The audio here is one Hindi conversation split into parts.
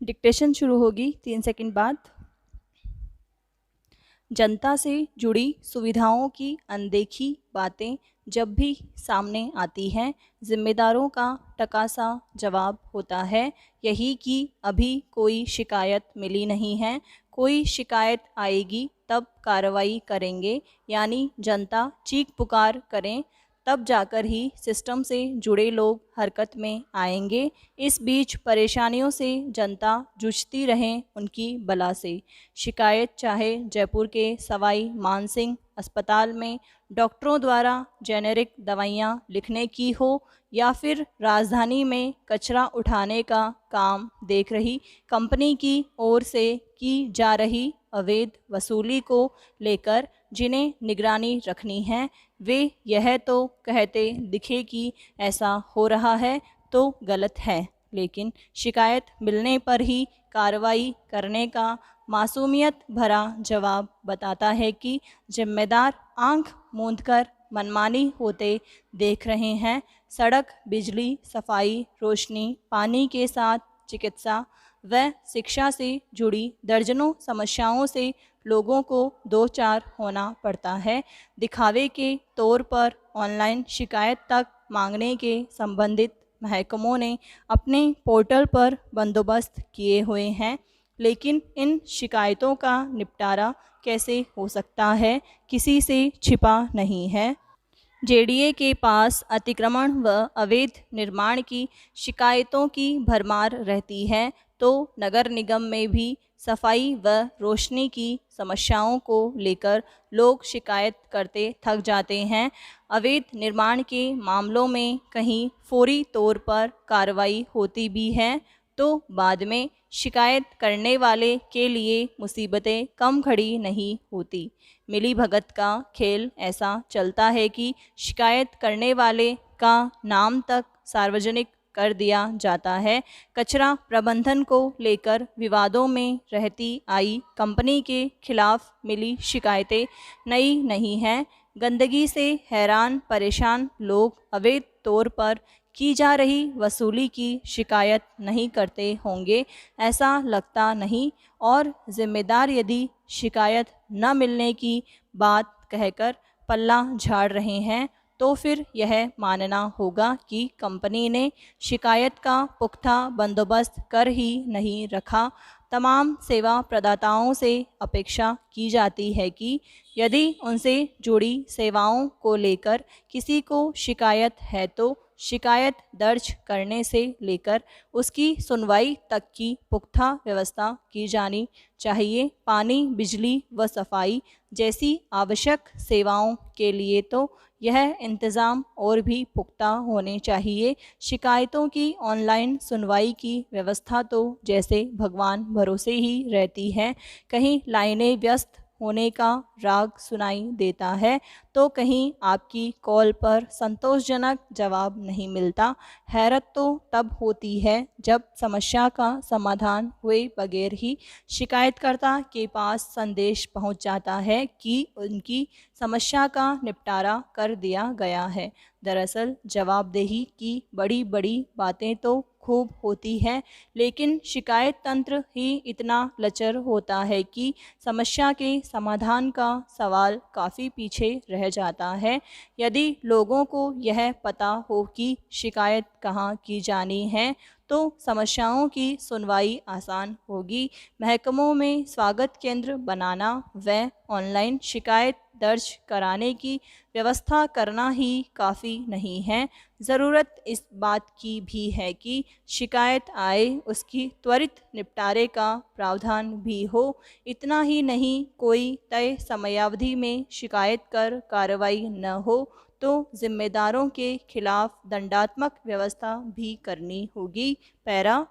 डिक्टेशन शुरू होगी 3 सेकंड बाद। जनता से जुड़ी सुविधाओं की अनदेखी बातें जब भी सामने आती हैं, जिम्मेदारों का टकासा जवाब होता है यही कि अभी कोई शिकायत मिली नहीं है, कोई शिकायत आएगी तब कार्रवाई करेंगे। यानी जनता चीख पुकार करें तब जाकर ही सिस्टम से जुड़े लोग हरकत में आएंगे। इस बीच परेशानियों से जनता जूझती रहें उनकी बला से। शिकायत चाहे जयपुर के सवाई मानसिंह अस्पताल में डॉक्टरों द्वारा जेनेरिक दवाइयाँ लिखने की हो या फिर राजधानी में कचरा उठाने का काम देख रही कंपनी की ओर से की जा रही अवैध वसूली को लेकर जिन्हें निगरानी रखनी है, वे यह तो कहते दिखे कि ऐसा हो रहा है तो गलत है, लेकिन शिकायत मिलने पर ही कार्रवाई करने का मासूमियत भरा जवाब बताता है कि जिम्मेदार आंख मूंदकर मनमानी होते देख रहे हैं। सड़क, बिजली, सफाई, रोशनी, पानी के साथ चिकित्सा व शिक्षा से जुड़ी दर्जनों समस्याओं से लोगों को दो चार होना पड़ता है। दिखावे के तौर पर ऑनलाइन शिकायत तक मांगने के संबंधित महकमों ने अपने पोर्टल पर बंदोबस्त किए हुए हैं, लेकिन इन शिकायतों का निपटारा कैसे हो सकता है, किसी से छिपा नहीं है। जेडीए के पास अतिक्रमण व अवैध निर्माण की शिकायतों की भरमार रहती है, तो नगर निगम में भी सफाई व रोशनी की समस्याओं को लेकर लोग शिकायत करते थक जाते हैं। अवैध निर्माण के मामलों में कहीं फौरी तौर पर कार्रवाई होती भी है तो बाद में शिकायत करने वाले के लिए मुसीबतें कम खड़ी नहीं होती। मिली भगत का खेल ऐसा चलता है कि शिकायत करने वाले का नाम तक सार्वजनिक कर दिया जाता है। कचरा प्रबंधन को लेकर विवादों में रहती आई कंपनी के खिलाफ मिली शिकायतें नई नहीं हैं। गंदगी से हैरान परेशान लोग अवैध तौर पर की जा रही वसूली की शिकायत नहीं करते होंगे, ऐसा लगता नहीं। और जिम्मेदार यदि शिकायत न मिलने की बात कहकर पल्ला झाड़ रहे हैं तो फिर यह मानना होगा कि कंपनी ने शिकायत का पुख्ता बंदोबस्त कर ही नहीं रखा। तमाम सेवा प्रदाताओं से अपेक्षा की जाती है कि यदि उनसे जुड़ी सेवाओं को लेकर किसी को शिकायत है तो शिकायत दर्ज करने से लेकर उसकी सुनवाई तक की पुख्ता व्यवस्था की जानी चाहिए। पानी, बिजली व सफाई जैसी आवश्यक सेवाओं के लिए तो यह इंतज़ाम और भी पुख्ता होने चाहिए। शिकायतों की ऑनलाइन सुनवाई की व्यवस्था तो जैसे भगवान भरोसे ही रहती है। कहीं लाइनें व्यस्त होने का राग सुनाई देता है तो कहीं आपकी कॉल पर संतोषजनक जवाब नहीं मिलता। हैरत तो तब होती है जब समस्या का समाधान हुए बगैर ही शिकायतकर्ता के पास संदेश पहुंच जाता है कि उनकी समस्या का निपटारा कर दिया गया है। दरअसल जवाबदेही की बड़ी बड़ी बातें तो खूब होती है, लेकिन शिकायत तंत्र ही इतना लचर होता है कि समस्या के समाधान का सवाल काफ़ी पीछे रह जाता है। यदि लोगों को यह पता हो कि शिकायत कहाँ की जानी है तो समस्याओं की सुनवाई आसान होगी। महकमों में स्वागत केंद्र बनाना व ऑनलाइन शिकायत दर्ज कराने की व्यवस्था करना ही काफ़ी नहीं है। ज़रूरत इस बात की भी है कि शिकायत आए उसकी त्वरित निपटारे का प्रावधान भी हो। इतना ही नहीं, कोई तय समयावधि में शिकायत कर कार्रवाई न हो तो जिम्मेदारों के खिलाफ दंडात्मक व्यवस्था भी करनी होगी। पैरा,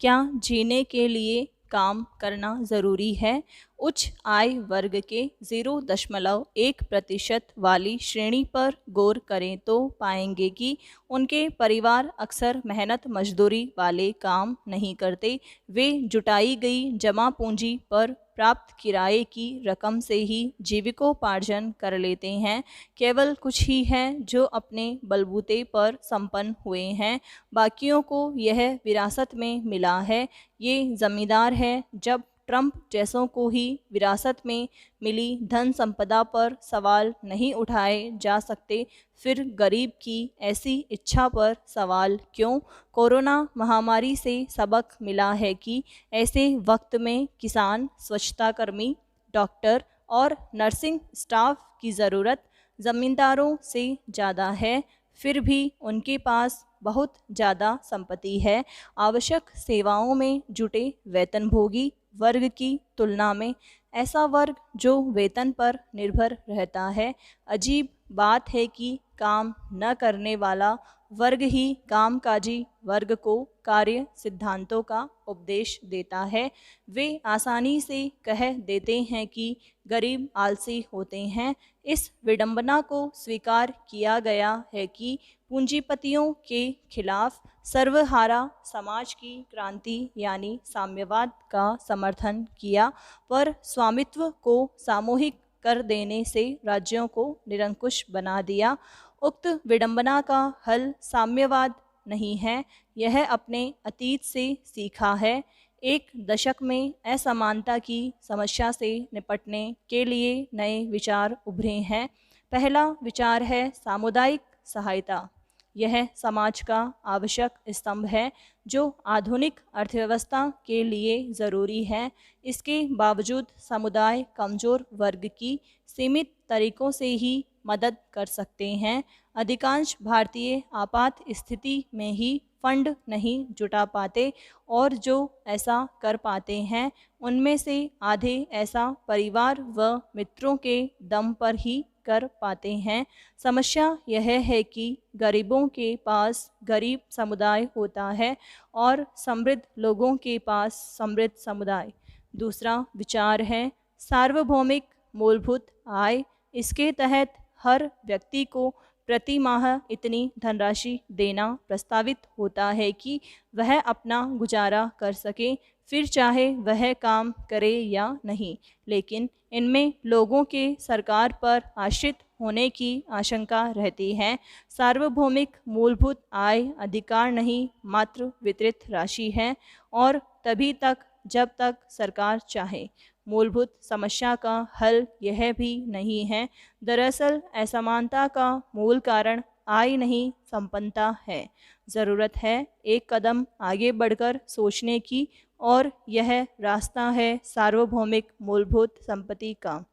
क्या जीने के लिए काम करना ज़रूरी है? उच्च आय वर्ग के 0.1% वाली श्रेणी पर गौर करें तो पाएंगे कि उनके परिवार अक्सर मेहनत मजदूरी वाले काम नहीं करते। वे जुटाई गई जमा पूंजी पर प्राप्त किराए की रकम से ही जीविकोपार्जन कर लेते हैं। केवल कुछ ही हैं जो अपने बलबूते पर संपन्न हुए हैं, बाकियों को यह विरासत में मिला है। ये ज़मींदार है। जब ट्रंप जैसों को ही विरासत में मिली धन संपदा पर सवाल नहीं उठाए जा सकते, फिर गरीब की ऐसी इच्छा पर सवाल क्यों? कोरोना महामारी से सबक मिला है कि ऐसे वक्त में किसान, स्वच्छता कर्मी, डॉक्टर और नर्सिंग स्टाफ की ज़रूरत ज़मींदारों से ज़्यादा है। फिर भी उनके पास बहुत ज़्यादा संपत्ति है। आवश्यक सेवाओं में जुटे वेतनभोगी वर्ग की तुलना में ऐसा वर्ग जो वेतन पर निर्भर रहता है, अजीब बात है कि काम न करने वाला वर्ग ही कामकाजी वर्ग को कार्य सिद्धांतों का उपदेश देता है। वे आसानी से कह देते हैं कि गरीब आलसी होते हैं। इस विडंबना को स्वीकार किया गया है कि पूंजीपतियों के खिलाफ सर्वहारा समाज की क्रांति यानी साम्यवाद का समर्थन किया, पर स्वामित्व को सामूहिक कर देने से राज्यों को निरंकुश बना दिया। उक्त विडंबना का हल साम्यवाद नहीं है, यह अपने अतीत से सीखा है। एक दशक में असमानता की समस्या से निपटने के लिए नए विचार उभरे हैं। पहला विचार है सामुदायिक सहायता। यह समाज का आवश्यक स्तंभ है जो आधुनिक अर्थव्यवस्था के लिए ज़रूरी है। इसके बावजूद समुदाय कमज़ोर वर्ग की सीमित तरीकों से ही मदद कर सकते हैं। अधिकांश भारतीय आपात स्थिति में ही फंड नहीं जुटा पाते और जो ऐसा कर पाते हैं उनमें से आधे ऐसा परिवार व मित्रों के दम पर ही कर पाते हैं। समस्या यह है कि गरीबों के पास गरीब समुदाय होता है और समृद्ध लोगों के पास समृद्ध समुदाय। दूसरा विचार है सार्वभौमिक मूलभूत आय। इसके तहत हर व्यक्ति को प्रति माह इतनी धनराशि देना प्रस्तावित होता है कि वह अपना गुजारा कर सके, फिर चाहे वह काम करे या नहीं। लेकिन इनमें लोगों के सरकार पर आश्रित होने की आशंका रहती है। सार्वभौमिक मूलभूत आय अधिकार नहीं, मात्र वितरित राशि है और तभी तक जब तक सरकार चाहे। मूलभूत समस्या का हल यह भी नहीं है। दरअसल असमानता का मूल कारण आय नहीं, संपन्नता है। ज़रूरत है एक कदम आगे बढ़कर सोचने की और यह रास्ता है सार्वभौमिक मूलभूत संपत्ति का।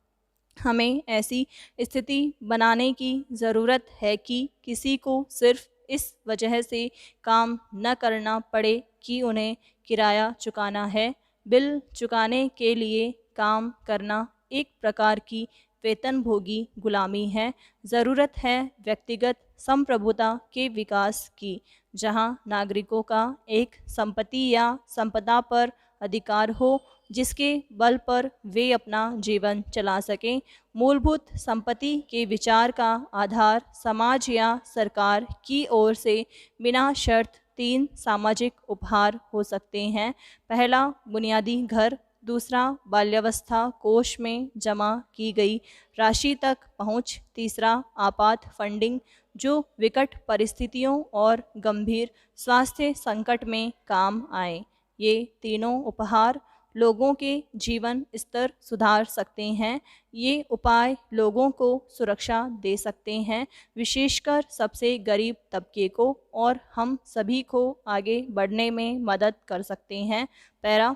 हमें ऐसी स्थिति बनाने की ज़रूरत है कि किसी को सिर्फ इस वजह से काम न करना पड़े कि उन्हें किराया चुकाना है। बिल चुकाने के लिए काम करना एक प्रकार की वेतनभोगी गुलामी है। ज़रूरत है व्यक्तिगत संप्रभुता के विकास की, जहां नागरिकों का एक संपत्ति या संपदा पर अधिकार हो जिसके बल पर वे अपना जीवन चला सकें। मूलभूत संपत्ति के विचार का आधार समाज या सरकार की ओर से बिना शर्त 3 सामाजिक उपहार हो सकते हैं। पहला बुनियादी घर, दूसरा बाल्यावस्था कोष में जमा की गई राशि तक पहुंच, तीसरा आपात फंडिंग जो विकट परिस्थितियों और गंभीर स्वास्थ्य संकट में काम आए। ये तीनों उपहार लोगों के जीवन स्तर सुधार सकते हैं। ये उपाय लोगों को सुरक्षा दे सकते हैं, विशेषकर सबसे गरीब तबके को, और हम सभी को आगे बढ़ने में मदद कर सकते हैं। पैरा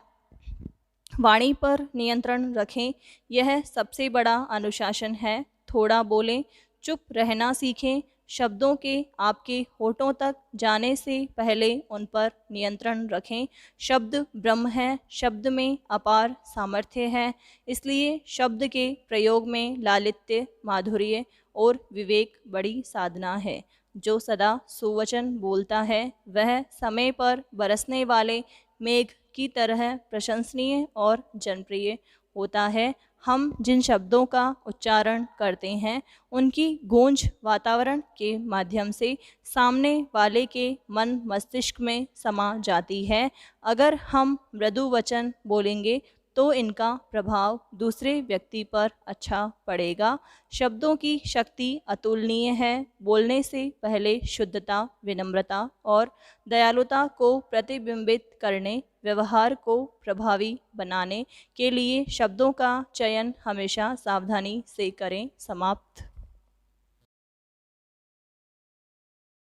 वाणी पर नियंत्रण रखें, यह सबसे बड़ा अनुशासन है। थोड़ा बोलें, चुप रहना सीखें। शब्दों के आपके होठों तक जाने से पहले उन पर नियंत्रण रखें। शब्द ब्रह्म है, शब्द में अपार सामर्थ्य है, इसलिए शब्द के प्रयोग में लालित्य, माधुर्य और विवेक बड़ी साधना है। जो सदा सुवचन बोलता है वह समय पर बरसने वाले मेघ की तरह प्रशंसनीय और जनप्रिय होता है। हम जिन शब्दों का उच्चारण करते हैं उनकी गूंज वातावरण के माध्यम से सामने वाले के मन मस्तिष्क में समा जाती है। अगर हम मृदु वचन बोलेंगे तो इनका प्रभाव दूसरे व्यक्ति पर अच्छा पड़ेगा। शब्दों की शक्ति अतुलनीय है। बोलने से पहले शुद्धता, विनम्रता और दयालुता को प्रतिबिंबित करने, व्यवहार को प्रभावी बनाने के लिए शब्दों का चयन हमेशा सावधानी से करें। समाप्त।